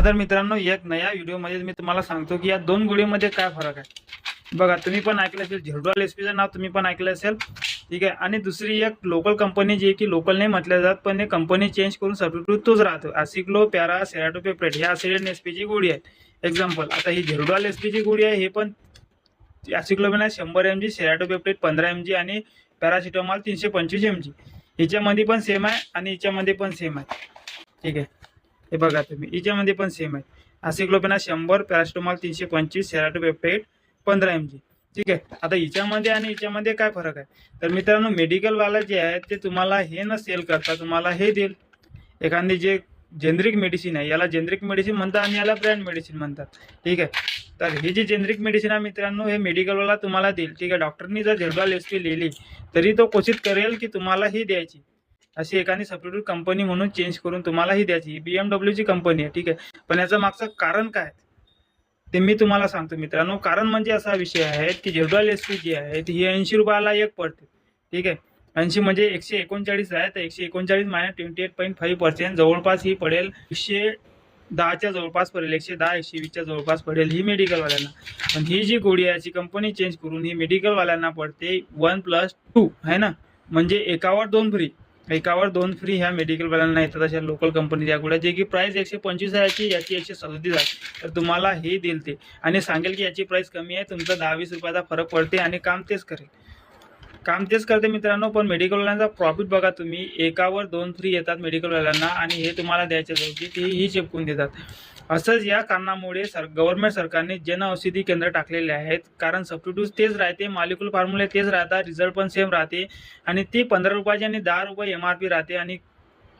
तर मित्रांनो, एक नया व्हिडिओमध्ये मी तुम्हाला सांगतो की या दोन गोळीमध्ये काय फरक आहे। बघा, तुम्ही पण ऐकलं असेल झेरडॉल एसपीचं नाव, तुम्ही पण ऐकलं असेल, ठीक आहे। आणि दुसरी एक लोकल कंपनी जी आहे की लोकल नाही म्हटलं जात, पण हे कंपनी चेंज करून सबस्टिट्यूट तोच राहतो। असिक्लो पॅरा सेराटोपेप्रेट ह्या ॲसिड एसपीची गोळी आहे। एक्झाम्पल, आता ही झेरडॉल एसपीची गोळी आहे, हे पण ॲसिक्लोबिन 100 mg, सेराटोपेप्रेट 15 mg आणि पॅरासिटामॉल 325 mg। ह्याच्यामध्ये पण सेम आहे आणि ह्याच्यामध्ये पण सेम आहे, ठीक आहे। हे बघा तुम्ही, याच्यामध्ये पण सेम आहे। असिक्लोबिन 100, पॅरासिटामॉल 325, सेराटोपेप्टेट 15 mg, ठीक आहे। आता हिच्यामध्ये आणि हिच्यामध्ये काय फरक आहे तर मित्रांनो, मेडिकल वाला जे आहे ते तुम्हाला हे न सेल करता तुम्हाला हे देईल। एखादी जे जेनरिक मेडिसिन आहे, याला जेनरिक मेडिसिन म्हणतात आणि याला ब्रँड मेडिसिन म्हणतात, ठीक आहे। तर ही जी जेनरिक मेडिसिन आहे मित्रांनो, हे मेडिकल वाला तुम्हाला देईल, ठीक आहे। डॉक्टरनी जर झेरडॉल एसपी लिहिली तरी तो कोशिश करेल की तुम्हाला ही द्यायची, अशी एखादी सबस्टिट्यूट कंपनी म्हणून चेंज करून तुम्हाला ही द्यायची। BMW ची कंपनी आहे, ठीक आहे। पण याचं मागचं कारण काय ते मी तुम्हाला सांगतो मित्रांनो। कारण म्हणजे असा विषय आहे की झेरडॉल एसपी जी आहे ती 80 रुपयाला एक पडते, ठीक आहे। 80 म्हणजे 139 आहे, तर 139 - 28.5% जवळपास ही पडेल 110च्या जवळपास पडेल, 110 120च्या जवळपास पडेल ही मेडिकल वाल्यांना। पण ही जी गोळी आहे याची कंपनी चेंज करून ही मेडिकल वाल्यांना पडते 1+2 आहे ना, म्हणजे एकावर दोन फ्री। एकावर दोन फ्री ह्या मेडिकल वाल्यांना येतात अशा लोकल कंपनी या गोळ्या, जे की प्राइस 125 आहे, याची 137 आहे। तर तुम्हाला हे देईल ते आणि सांगेल की याची प्राइस कमी आहे, तुमचा 10-20 रुपयाचा फरक पडते आणि काम तेच करेल, काम तेच करते मित्रांनो। पण मेडिकल वाल्यांचा प्रॉफिट बघा तुम्ही, एकावर दोन फ्री येतात मेडिकल वाल्यांना आणि हे तुम्हाला द्यायचे जाऊची तेही चिपकून देतात। असंच या कारणामुळे गव्हर्नमेंट सरकारने जन औषधी केंद्र टाकलेले आहेत, कारण सबस्टिट्यूट तेच राहते, मॉलिक्युलर फॉर्म्युले तेच राहतात, रिझल्ट पण सेम राहते आणि ती 15 रुपयाची आणि 10 रुपये MRP राहते आणि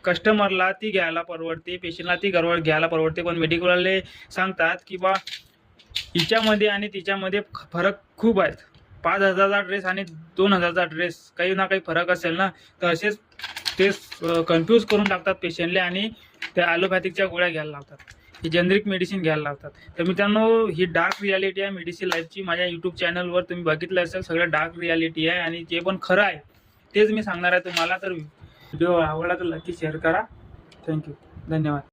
कस्टमरला ती घ्यायला परवडते, पेशंटला ती घ्यायला परवडते। पण मेडिकलवाले सांगतात की बा हिच्यामध्ये आणि तिच्यामध्ये फरक खूप आहेत, 5,000चा ड्रेस आणि 2,000चा ड्रेस, काही ना काही फरक असेल ना, तर असेच ते कन्फ्यूज करून टाकतात पेशंटले आणि त्या ॲलोपॅथिकच्या गोळ्या घ्यायला लावतात, ही जेनरिक मेडिसिन घ्यायला लावतात। तर मित्रांनो, ही डार्क रियालिटी आहे मेडिसिन लाईफची। माझ्या यूट्यूब चॅनलवर तुम्ही बघितलं असेल, सगळं डार्क रियालिटी आहे आणि जे पण खरं आहे तेच मी सांगणार आहे तुम्हाला। तर व्हिडिओ आवडला तर नक्की शेअर करा। थँक्यू, धन्यवाद।